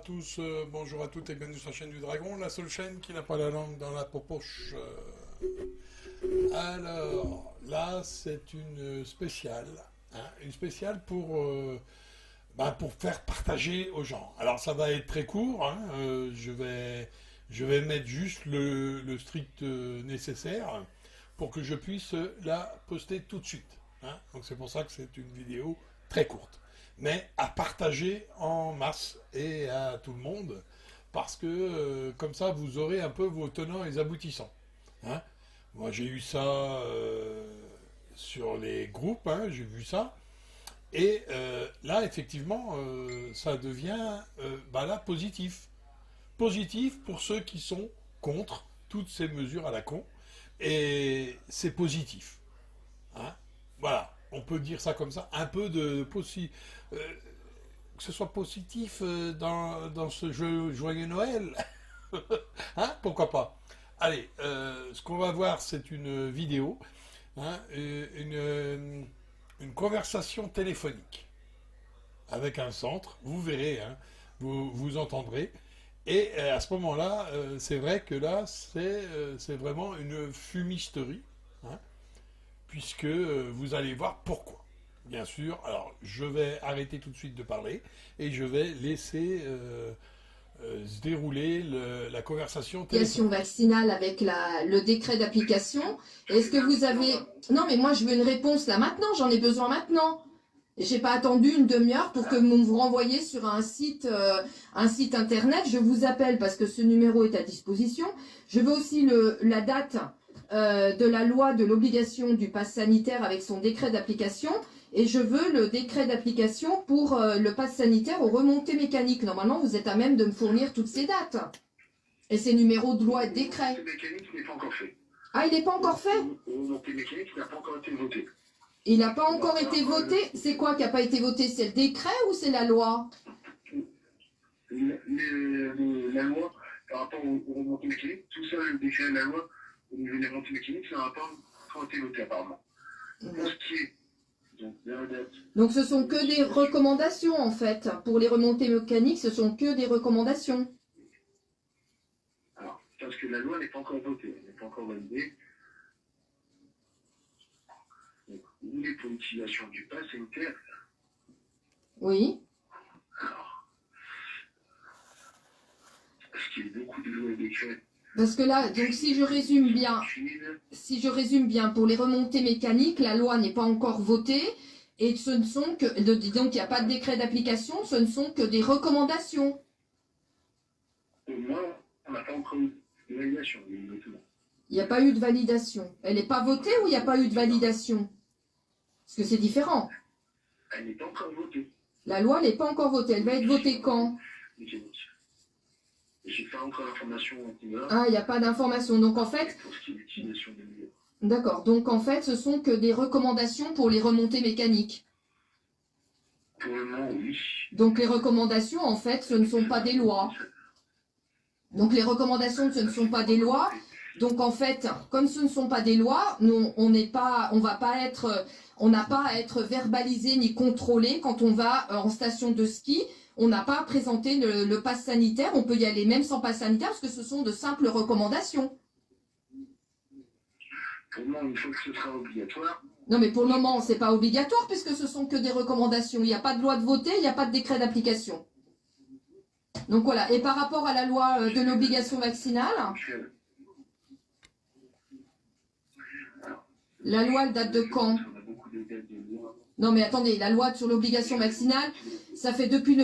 tous, bonjour à toutes et bienvenue sur la chaîne du Dragon, la seule chaîne qui n'a pas la langue dans la poche. Alors, là, c'est une spéciale, hein, une spéciale pour faire partager aux gens. Alors, ça va être très court, hein, je vais mettre juste le strict nécessaire pour que je puisse la poster tout de suite. Hein. Donc, c'est pour ça que c'est une vidéo très courte, mais à partager en masse et à tout le monde, parce que comme ça vous aurez un peu vos tenants et aboutissants. Hein. Moi j'ai eu ça sur les groupes, hein, j'ai vu ça, et là effectivement ça devient là positif. Positif pour ceux qui sont contre toutes ces mesures à la con, et c'est positif. Hein. Voilà, on peut dire ça comme ça, un peu de que ce soit positif dans ce jeu Joyeux Noël. Hein, pourquoi pas. Allez, ce qu'on va voir, c'est une vidéo, hein, une conversation téléphonique avec un centre, vous verrez, hein, vous entendrez. Et à ce moment-là, c'est vrai que là, c'est vraiment une fumisterie, hein, puisque vous allez voir pourquoi. Bien sûr, alors je vais arrêter tout de suite de parler et je vais laisser se dérouler la conversation téléphonique. Vaccinale avec le décret d'application. Est-ce que vous avez... Non, mais moi je veux une réponse là maintenant, j'en ai besoin maintenant. J'ai pas attendu une demi-heure pour que vous me renvoyiez sur un site internet. Je vous appelle parce que ce numéro est à disposition. Je veux aussi la date de la loi de l'obligation du pass sanitaire avec son décret d'application. Et je veux le décret d'application pour le pass sanitaire aux remontées mécaniques. Normalement, vous êtes à même de me fournir toutes ces dates. Et ces numéros de loi et de décret. Le mécanique n'est pas encore fait. Ah, il n'est pas encore fait? Le remontée mécanique n'a pas encore été voté. Il n'a pas encore été voté? C'est quoi qui n'a pas été voté? C'est le décret ou c'est la loi? La loi, par rapport aux remontées mécaniques, tout ça, le décret et la loi, au niveau des remontées mécaniques, ça n'a pas encore été voté apparemment. Pour ce qui est donc ce sont que des recommandations en fait. Pour les remontées mécaniques, ce sont que des recommandations. Alors, parce que la loi n'est pas encore votée, elle n'est pas encore validée. Donc, vous voulez pour l'utilisation du pass sanitaire. Oui. Alors, parce qu'il y a beaucoup de lois et décrets. Parce que là, donc si je résume bien, pour les remontées mécaniques, la loi n'est pas encore votée et ce ne sont que, donc il n'y a pas de décret d'application, ce ne sont que des recommandations. Au moins, on n'a pas encore eu de validation. Il n'y a pas eu de validation. Elle n'est pas votée ou il n'y a pas eu de validation? Parce que c'est différent. Elle n'est pas encore votée. La loi n'est pas encore votée. Elle va être votée quand? J'ai pas encore l'information. Ah, il n'y a pas d'information. Donc en fait... Pour ce qui est l'utilisation des mesures. D'accord. Donc en fait, ce sont que des recommandations pour les remontées mécaniques. Pour le moment, oui. Donc les recommandations, en fait, ce ne sont pas des lois. Donc les recommandations, ce ne sont pas des lois. Donc en fait, comme ce ne sont pas des lois, nous, on n'a pas à être verbalisé ni contrôlé quand on va en station de ski. On n'a pas à présenter le pass sanitaire. On peut y aller même sans pass sanitaire parce que ce sont de simples recommandations. Pour le moment, une fois que ce sera obligatoire. Non, mais pour le moment, c'est pas obligatoire puisque ce sont que des recommandations. Il n'y a pas de loi de voter, il n'y a pas de décret d'application. Donc voilà. Et par rapport à la loi de l'obligation vaccinale, la loi, elle date de quand? Non, mais attendez, la loi sur l'obligation vaccinale, ça fait depuis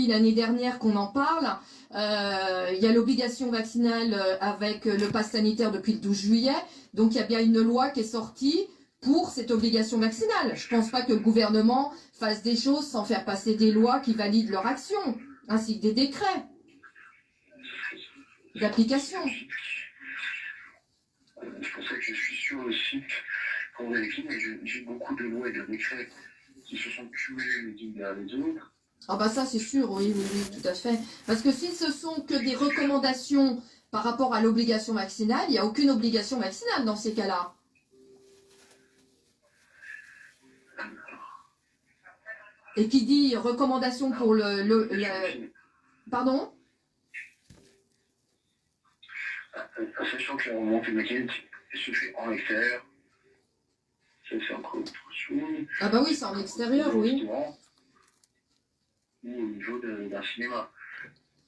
l'année dernière qu'on en parle. Il y a l'obligation vaccinale avec le pass sanitaire depuis le 12 juillet. Donc il y a bien une loi qui est sortie pour cette obligation vaccinale. Je ne pense pas que le gouvernement fasse des choses sans faire passer des lois qui valident leur action, ainsi que des décrets d'application. C'est pour ça que je suis sur le site pour vérifier, mais j'ai beaucoup de lois et de décrets qui se sont cumulés les unes derrière les autres. Ah bah ça c'est sûr, oui, tout à fait. Parce que si ce sont que des recommandations par rapport à l'obligation vaccinale, il n'y a aucune obligation vaccinale dans ces cas-là. Et qui dit recommandation pour Pardon? Sachant que la remontée mécanique se fait en extérieur, ça c'est encore autre chose. Ah bah oui, c'est en extérieur, Au oui. restaurant ou au niveau d'un cinéma.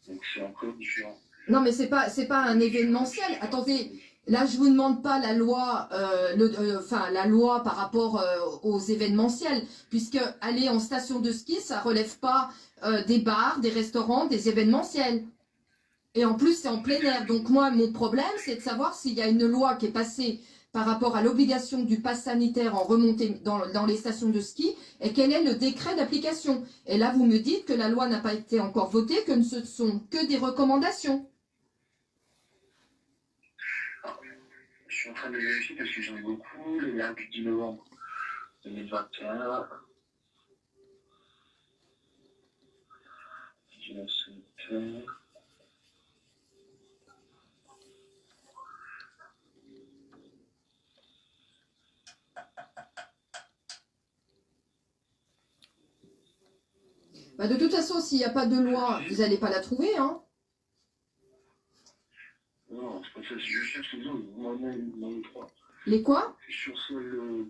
Donc c'est encore différent. Non, mais c'est pas un événementiel. Attendez, là, je vous demande pas la loi, la loi par rapport aux événementiels, puisque aller en station de ski, ça relève pas des bars, des restaurants, des événementiels. Et en plus, c'est en plein air. Donc moi, mon problème, c'est de savoir s'il y a une loi qui est passée par rapport à l'obligation du pass sanitaire en remontée dans les stations de ski, et quel est le décret d'application. Et là, vous me dites que la loi n'a pas été encore votée, que ce ne sont que des recommandations. Je suis en train de vérifier parce que j'en ai beaucoup. Le lundi 10 novembre 2021. Vigilance sanitaire. Bah, de toute façon, s'il n'y a pas de loi, vous n'allez pas la trouver, hein. Non, c'est pas ça. Je cherche les autres. Moi-même, dans les trois. Les quoi? Sur celle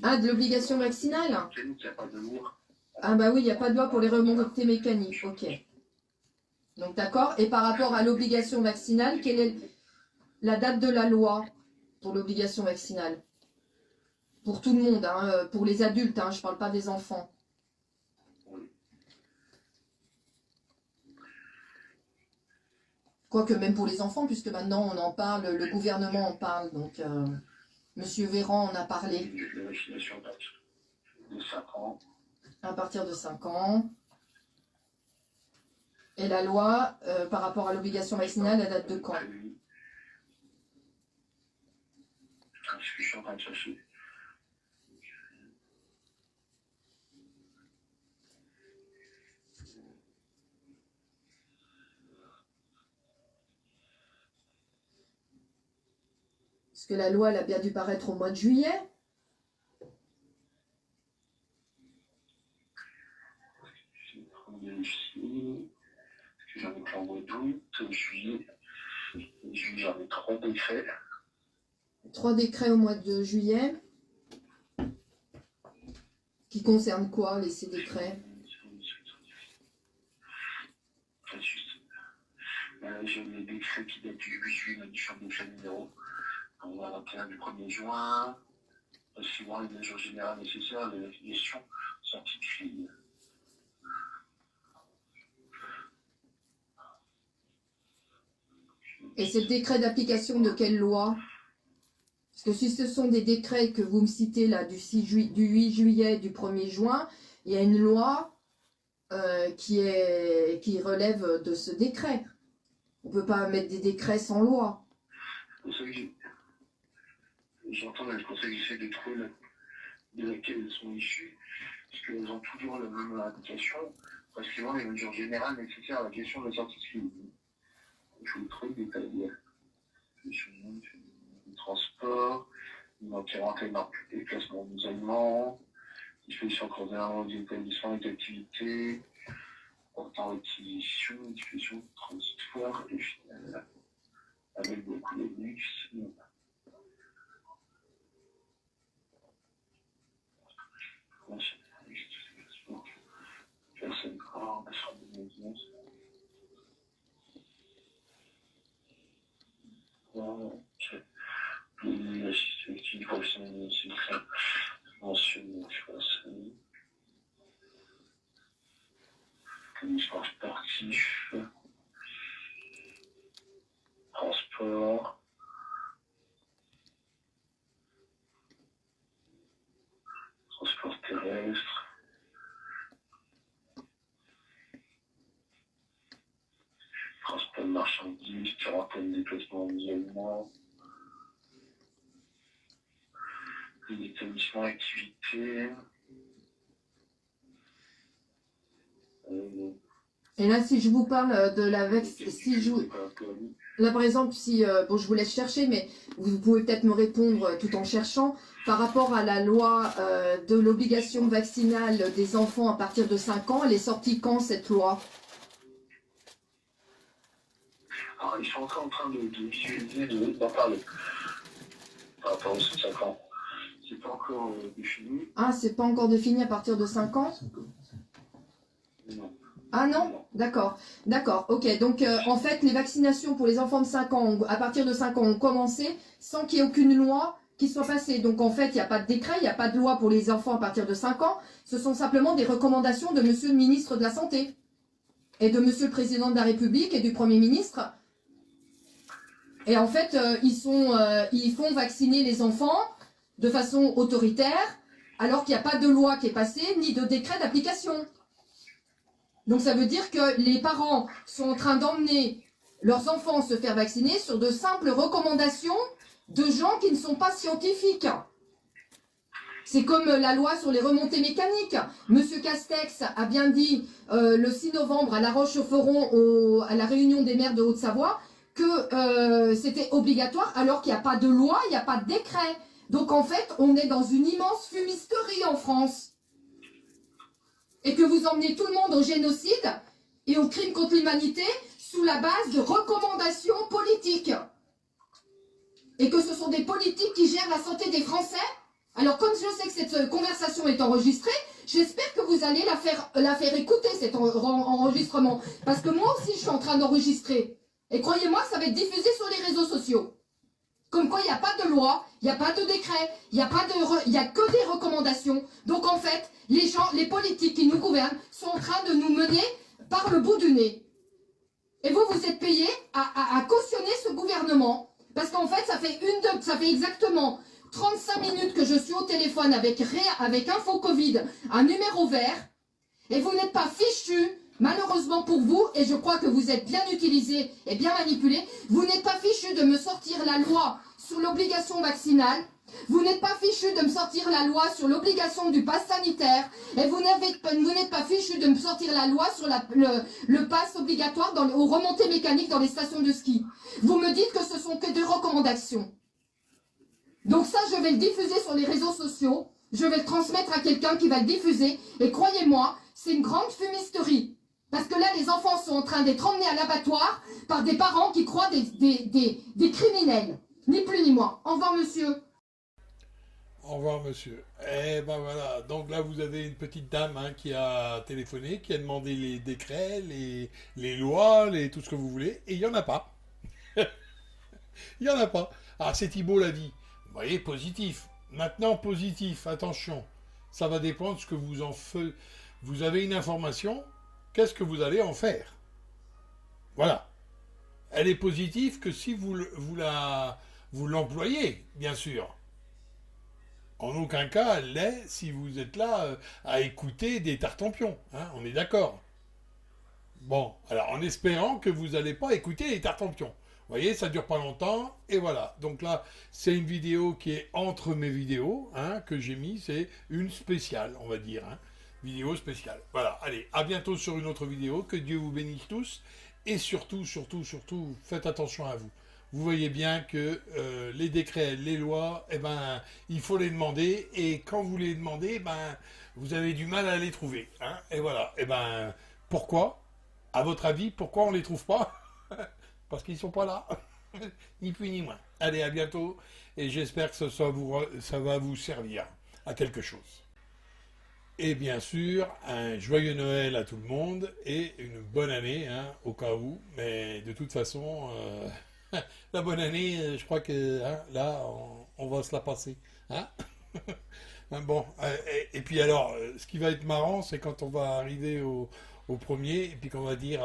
Ah, de l'obligation vaccinale? il n'y a pas de loi. Ah bah oui, il n'y a pas de loi pour les remontées mécaniques. Ok. Donc d'accord. Et par rapport à l'obligation vaccinale, quelle est la date de la loi pour l'obligation vaccinale? Pour tout le monde, hein, pour les adultes, hein, je ne parle pas des enfants. Quoique même pour les enfants, puisque maintenant on en parle, le gouvernement en parle, donc Monsieur Véran en a parlé. La vaccination à partir de 5 ans. À partir de 5 ans. Et la loi, par rapport à l'obligation vaccinale, elle date de quand? Je suis en train de chercher. Parce que la loi, elle a bien dû paraître au mois de juillet. Je vais prendre vérifier. J'en ai plein au mois d'août, juillet. Juillet, j'en ai 3 décrets. 3 décrets au mois de juillet. Qui concernent quoi, ces décrets? J'ai les décrets qui datent du 8 juillet, modifiant le décret numéro 21 du 1er juin, suivant les mesures générales nécessaires de la gestion sortie de crise. Et c'est le décret d'application de quelle loi? Parce que si ce sont des décrets que vous me citez là, du 8 juillet, du 1er juin, il y a une loi qui relève de ce décret. On ne peut pas mettre des décrets sans loi. C'est pour ça que j'entends, mais c'est pour ça que j'essaie de trouver de laquelle elles sont issues, parce qu'elles ont toujours la même application, précisément les mesures générales nécessaires à la question de la sortie de crise. Je vous trouve détaillé. Le transport, l'enterrement des classements d'isolement, disposition coordonnée des établissements et d'activités, portant réquisition, disposition transitoire et finale, avec beaucoup de luxe. Personne corps, chambre de maison. L'assistance professionnelle, c'est ça. Mentionné, je vois ça. Commission sportif. Transport. Transport terrestre. Transport de marchandises, quarantaine de déplacements isolement. Les établissements activités. Et là, si je vous parle de la là, par exemple, si je vous laisse chercher, mais vous pouvez peut-être me répondre tout en cherchant. Par rapport à la loi de l'obligation vaccinale des enfants à partir de 5 ans, elle est sortie quand cette loi? Alors, ils sont en train de visualiser, d'en parler par rapport aux 5 ans. C'est pas encore défini. Ah, c'est pas encore défini à partir de 5 ans? Non. Ah non? D'accord. D'accord. Ok. Donc, en fait, les vaccinations pour les enfants de 5 ans, à partir de 5 ans, ont commencé sans qu'il y ait aucune loi qui soit passée. Donc, en fait, il n'y a pas de décret, il n'y a pas de loi pour les enfants à partir de 5 ans. Ce sont simplement des recommandations de Monsieur le ministre de la Santé et de Monsieur le Président de la République et du Premier ministre. Et en fait, ils font vacciner les enfants de façon autoritaire, alors qu'il n'y a pas de loi qui est passée, ni de décret d'application. Donc ça veut dire que les parents sont en train d'emmener leurs enfants se faire vacciner sur de simples recommandations de gens qui ne sont pas scientifiques. C'est comme la loi sur les remontées mécaniques. Monsieur Castex a bien dit le 6 novembre à La Roche-sur-Foron, à la réunion des maires de Haute-Savoie, que c'était obligatoire alors qu'il n'y a pas de loi, il n'y a pas de décret. Donc en fait, on est dans une immense fumisterie en France. Et que vous emmenez tout le monde au génocide et au crime contre l'humanité sous la base de recommandations politiques. Et que ce sont des politiques qui gèrent la santé des Français. Alors comme je sais que cette conversation est enregistrée, j'espère que vous allez la faire écouter cet enregistrement. Parce que moi aussi je suis en train d'enregistrer. Et croyez-moi que ça va être diffusé sur les réseaux sociaux. Comme quoi il n'y a pas de loi, il n'y a pas de décret, il n'y a que des recommandations. Donc en fait, les politiques qui nous gouvernent sont en train de nous mener par le bout du nez. Et vous êtes payés à cautionner ce gouvernement. Parce qu'en fait, ça fait exactement 35 minutes que je suis au téléphone avec Info Covid, un numéro vert, et vous n'êtes pas fichus, malheureusement pour vous, et je crois que vous êtes bien utilisés et bien manipulés, vous n'êtes pas fichus de me sortir la loi sur l'obligation vaccinale, vous n'êtes pas fichus de me sortir la loi sur l'obligation du pass sanitaire, et vous n'êtes pas fichus de me sortir la loi sur le pass obligatoire aux remontées mécaniques dans les stations de ski. Vous me dites que ce sont que des recommandations. Donc ça, je vais le diffuser sur les réseaux sociaux, je vais le transmettre à quelqu'un qui va le diffuser, et croyez-moi, c'est une grande fumisterie. Parce que là, les enfants sont en train d'être emmenés à l'abattoir par des parents qui croient des criminels. Ni plus ni moins. Au revoir, monsieur. Au revoir, monsieur. Eh ben voilà, donc là vous avez une petite dame qui a téléphoné, qui a demandé les décrets, les lois, tout ce que vous voulez, et il n'y en a pas. Il n'y en a pas. Ah, c'est Thibault l'a dit. Vous voyez, positif. Maintenant, positif, attention. Ça va dépendre de ce que vous en faites. Vous avez une information, qu'est-ce que vous allez en faire? Voilà. Elle est positive que si vous l'employez, bien sûr. En aucun cas, elle l'est si vous êtes là à écouter des tartempions. On est d'accord. Bon, alors en espérant que vous n'allez pas écouter les tartempions. Vous voyez, ça dure pas longtemps, et voilà. Donc là, c'est une vidéo qui est entre mes vidéos, que j'ai mis, c'est une spéciale, on va dire. Vidéo spéciale. Voilà, allez, à bientôt sur une autre vidéo, que Dieu vous bénisse tous, et surtout, surtout, surtout, faites attention à vous. Vous voyez bien que les décrets, les lois, il faut les demander, et quand vous les demandez, vous avez du mal à les trouver. Et voilà, pourquoi? À votre avis, pourquoi on ne les trouve pas? Parce qu'ils ne sont pas là. Ni plus ni moins. Allez, à bientôt, et j'espère que ça va vous servir à quelque chose. Et bien sûr, un joyeux Noël à tout le monde, et une bonne année, au cas où, mais de toute façon... la bonne année, je crois que là, on va se la passer. Bon, et puis alors, ce qui va être marrant, c'est quand on va arriver au premier, et puis qu'on va dire...